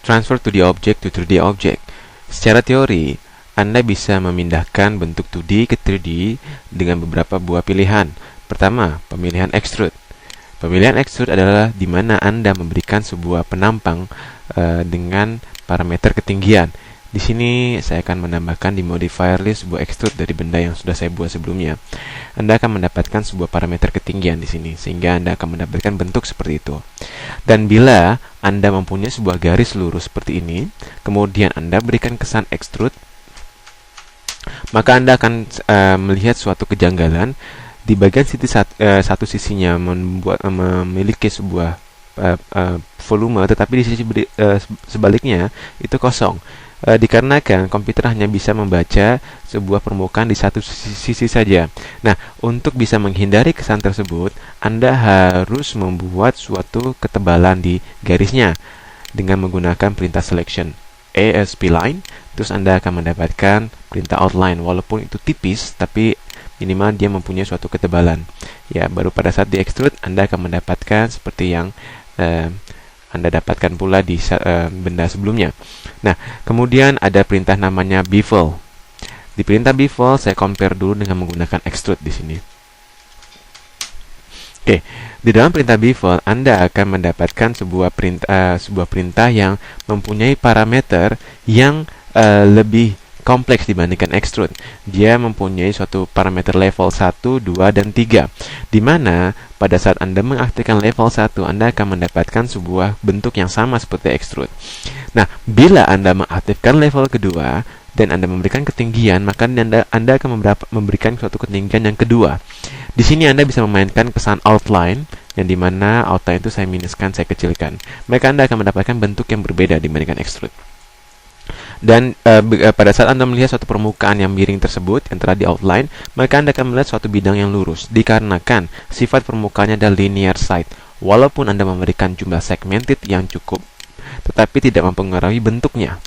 transfer to the object to 3D object. Secara teori, Anda bisa memindahkan bentuk 2D ke 3D dengan beberapa buah pilihan. Pertama, pemilihan extrude. Pemilihan extrude adalah di mana Anda memberikan sebuah penampang dengan parameter ketinggian. Di sini saya akan menambahkan di modifier list sebuah extrude dari benda yang sudah saya buat sebelumnya. Anda akan mendapatkan sebuah parameter ketinggian di sini, sehingga Anda akan mendapatkan bentuk seperti itu. Dan bila Anda mempunyai sebuah garis lurus seperti ini, kemudian Anda berikan kesan extrude, maka Anda akan melihat suatu kejanggalan di bagian satu sisinya memiliki sebuah volume, tetapi di sisi sebaliknya itu kosong. Dikarenakan komputer hanya bisa membaca sebuah permukaan di satu sisi saja. Nah, untuk bisa menghindari kesan tersebut, Anda harus membuat suatu ketebalan di garisnya dengan menggunakan perintah selection spline. Terus Anda akan mendapatkan perintah outline, walaupun itu tipis, tapi minimal dia mempunyai suatu ketebalan. Ya, baru pada saat di extrude Anda akan mendapatkan seperti yang Anda dapatkan pula di benda sebelumnya. Nah, kemudian ada perintah namanya bevel. Di perintah bevel saya compare dulu dengan menggunakan extrude di sini. Oke, di dalam perintah bevel Anda akan mendapatkan sebuah perintah yang mempunyai parameter yang lebih kompleks dibandingkan extrude. Dia mempunyai suatu parameter level 1, 2, dan 3, di mana pada saat Anda mengaktifkan level 1, Anda akan mendapatkan sebuah bentuk yang sama seperti extrude. Nah, bila Anda mengaktifkan level kedua dan Anda memberikan ketinggian, maka Anda akan memberikan suatu ketinggian yang kedua. Di sini Anda bisa memainkan kesan outline, yang dimana outline itu saya minuskan, saya kecilkan. Maka Anda akan mendapatkan bentuk yang berbeda dibandingkan extrude. Dan pada saat Anda melihat suatu permukaan yang miring tersebut yang telah di outline, maka Anda akan melihat suatu bidang yang lurus, dikarenakan sifat permukaannya adalah linear side. Walaupun Anda memberikan jumlah segmented yang cukup, tetapi tidak mempengaruhi bentuknya.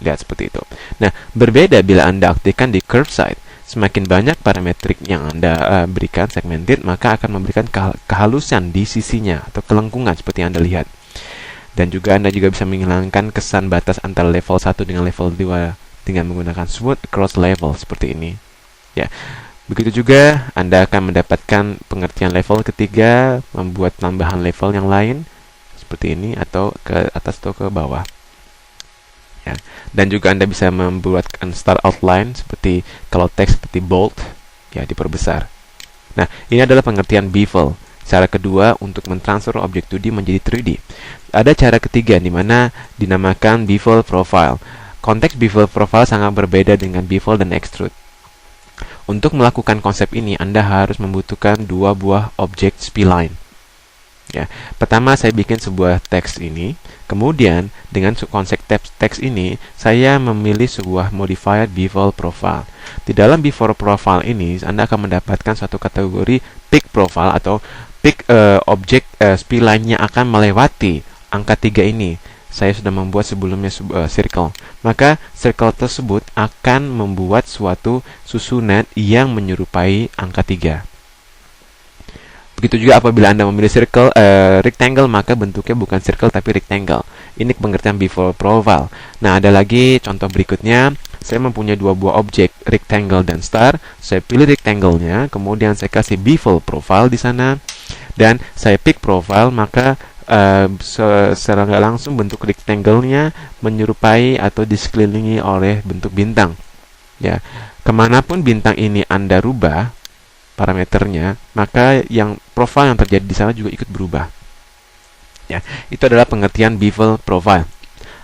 Lihat seperti itu. Nah, berbeda bila Anda aktifkan di curve side. Semakin banyak parametrik yang Anda berikan segmented, maka akan memberikan kehalusan di sisinya atau kelengkungan seperti yang Anda lihat. Dan juga Anda juga bisa menghilangkan kesan batas antara level 1 dengan level 2 dengan menggunakan smooth across level seperti ini. Ya. Begitu juga Anda akan mendapatkan pengertian level ketiga, membuat tambahan level yang lain seperti ini, atau ke atas atau ke bawah. Ya. Dan juga Anda bisa membuat star outline seperti kalau teks seperti bold, ya, diperbesar. Nah, ini adalah pengertian bevel. Cara kedua untuk mentransfer objek 2D menjadi 3D. Ada cara ketiga di mana dinamakan bevel profile. Konteks bevel profile sangat berbeda dengan bevel dan extrude. Untuk melakukan konsep ini, Anda harus membutuhkan dua buah objek spline. Ya, pertama saya bikin sebuah teks ini, kemudian dengan konsep teks ini saya memilih sebuah modifier bevel profile. Di dalam bevel profile ini Anda akan mendapatkan suatu kategori pick profile atau pick objek spline-nya akan melewati angka 3 ini. Saya sudah membuat sebelumnya circle. Maka circle tersebut akan membuat suatu susunan yang menyerupai angka 3. Begitu juga apabila Anda memilih circle rectangle, maka bentuknya bukan circle tapi rectangle. Ini pengertian bevel profile. Nah, ada lagi contoh berikutnya. Saya mempunyai dua buah objek, rectangle dan star. Saya pilih rectangle-nya, kemudian saya kasih bevel profile di sana, dan saya pick profile, maka secara nggak langsung bentuk rectangle-nya menyerupai atau disekelilingi oleh bentuk bintang. Ya, kemanapun bintang ini Anda rubah parameternya, maka yang profile yang terjadi di sana juga ikut berubah. Ya, itu adalah pengertian bevel profile.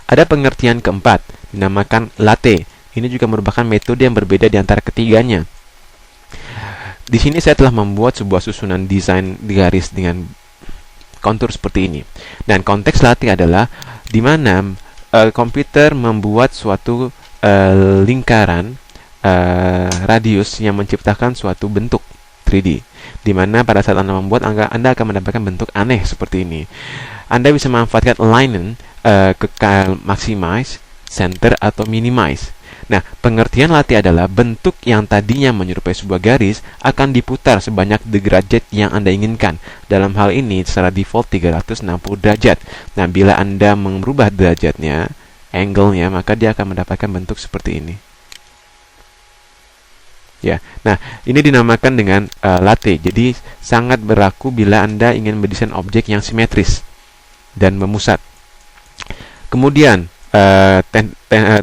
Ada pengertian keempat, dinamakan latte. Ini juga merupakan metode yang berbeda di antara ketiganya. Di sini saya telah membuat sebuah susunan desain garis dengan kontur seperti ini. Dan konteks latte adalah di mana komputer membuat suatu lingkaran radius yang menciptakan suatu bentuk 3D, di mana pada saat Anda membuat, Anda akan mendapatkan bentuk aneh seperti ini. Anda bisa memanfaatkan alignment, maximize, center, atau minimize. Nah, pengertian latih adalah bentuk yang tadinya menyerupai sebuah garis akan diputar sebanyak derajat yang Anda inginkan. Dalam hal ini secara default 360 derajat. Nah, bila Anda merubah derajatnya, angle-nya, maka dia akan mendapatkan bentuk seperti ini. Ya, nah ini dinamakan dengan latte. Jadi sangat berlaku bila Anda ingin mendesain objek yang simetris dan memusat. Kemudian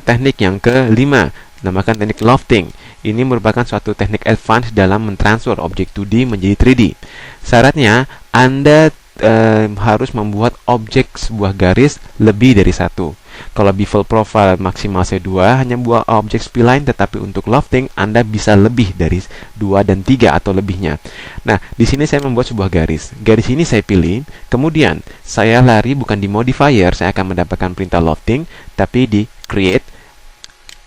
teknik yang kelima dinamakan teknik lofting. Ini merupakan suatu teknik advance dalam mentransfer objek 2D menjadi 3D. Syaratnya Anda harus membuat objek sebuah garis lebih dari satu. Kalau bevel profile maksimal C2 hanya buat objek spline, tetapi untuk lofting Anda bisa lebih dari 2 dan 3 atau lebihnya. Nah, di sini saya membuat sebuah garis. Garis ini saya pilih, kemudian saya lari bukan di modifier, saya akan mendapatkan perintah lofting, tapi di create.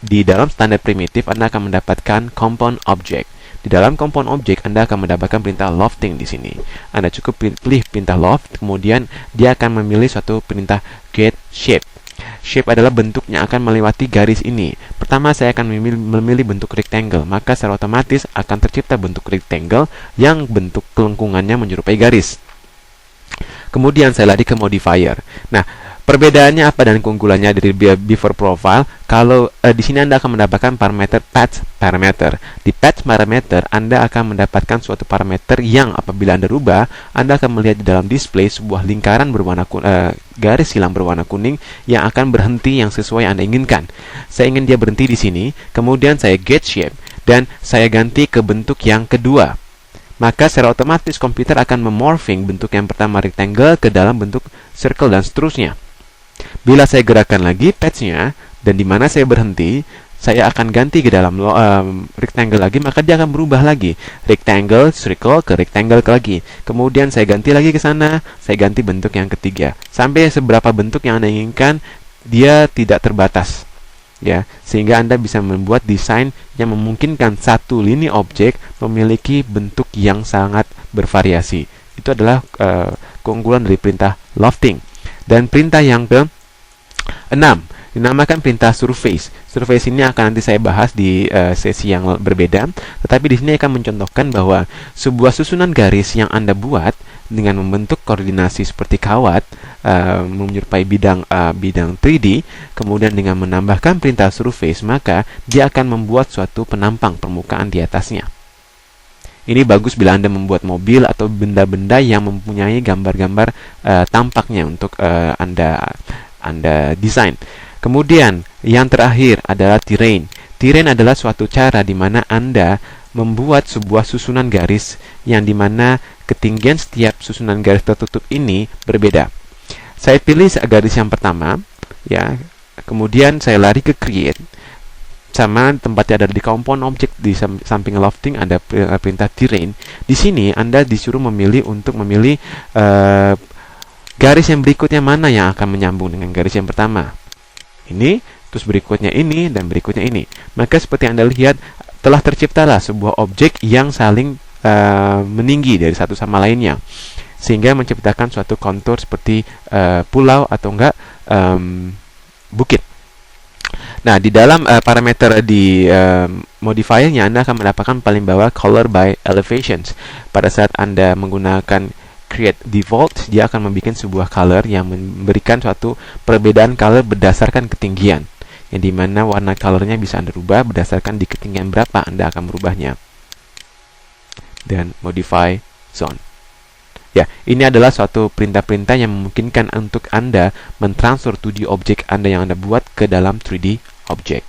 Di dalam standar primitif Anda akan mendapatkan compound object. Di dalam compound object Anda akan mendapatkan perintah lofting di sini. Anda cukup pilih perintah loft, kemudian dia akan memilih suatu perintah get shape. Shape adalah bentuk yang akan melewati garis ini. Pertama saya akan memilih bentuk rectangle, maka secara otomatis akan tercipta bentuk rectangle yang bentuk kelengkungannya menyerupai garis. Kemudian saya lari ke modifier. Nah, perbedaannya apa dan keunggulannya dari bevel profile? Kalau di sini Anda akan mendapatkan parameter patch parameter. Di patch parameter Anda akan mendapatkan suatu parameter yang apabila Anda rubah, Anda akan melihat di dalam display sebuah lingkaran berwarna garis silang berwarna kuning yang akan berhenti yang sesuai Anda inginkan. Saya ingin dia berhenti di sini, kemudian saya get shape dan saya ganti ke bentuk yang kedua. Maka secara otomatis komputer akan memorphing bentuk yang pertama rectangle ke dalam bentuk circle dan seterusnya. Bila saya gerakkan lagi patch-nya dan di mana saya berhenti, saya akan ganti ke dalam rectangle lagi, maka dia akan berubah lagi. Rectangle, circle ke rectangle lagi. Kemudian saya ganti lagi ke sana, saya ganti bentuk yang ketiga. Sampai seberapa bentuk yang Anda inginkan, dia tidak terbatas. Ya, sehingga Anda bisa membuat desain yang memungkinkan satu lini objek memiliki bentuk yang sangat bervariasi. Itu adalah keunggulan dari perintah lofting. Dan perintah yang ke-6 dinamakan perintah surface. Surface ini akan nanti saya bahas di sesi yang berbeda, tetapi di sini akan mencontohkan bahwa sebuah susunan garis yang Anda buat dengan membentuk koordinasi seperti kawat menyerupai bidang 3D, kemudian dengan menambahkan perintah surface, maka dia akan membuat suatu penampang permukaan di atasnya. Ini bagus bila Anda membuat mobil atau benda-benda yang mempunyai gambar-gambar tampaknya untuk Anda desain. Kemudian yang terakhir adalah terrain. Terrain adalah suatu cara di mana Anda membuat sebuah susunan garis yang dimana ketinggian setiap susunan garis tertutup ini berbeda. Saya pilih garis yang pertama, ya. Kemudian saya lari ke create. Sama tempatnya ada di compound object, di samping lofting ada perintah terrain. Di sini Anda disuruh untuk memilih garis yang berikutnya mana yang akan menyambung dengan garis yang pertama. Ini, terus berikutnya ini, dan berikutnya ini. Maka seperti Anda lihat, telah terciptalah sebuah objek yang saling meninggi dari satu sama lainnya, sehingga menciptakan suatu kontur seperti pulau atau enggak bukit. Nah, di dalam parameter di modifiernya Anda akan mendapatkan paling bawah color by elevations. Pada saat Anda menggunakan create default, dia akan membuat sebuah color yang memberikan suatu perbedaan color berdasarkan ketinggian, yang dimana warna colornya bisa Anda rubah berdasarkan di ketinggian berapa Anda akan merubahnya. Dan modify zone. Ya, ini adalah suatu perintah-perintah yang memungkinkan untuk Anda mentransfer 2D objek Anda yang Anda buat ke dalam 3D object.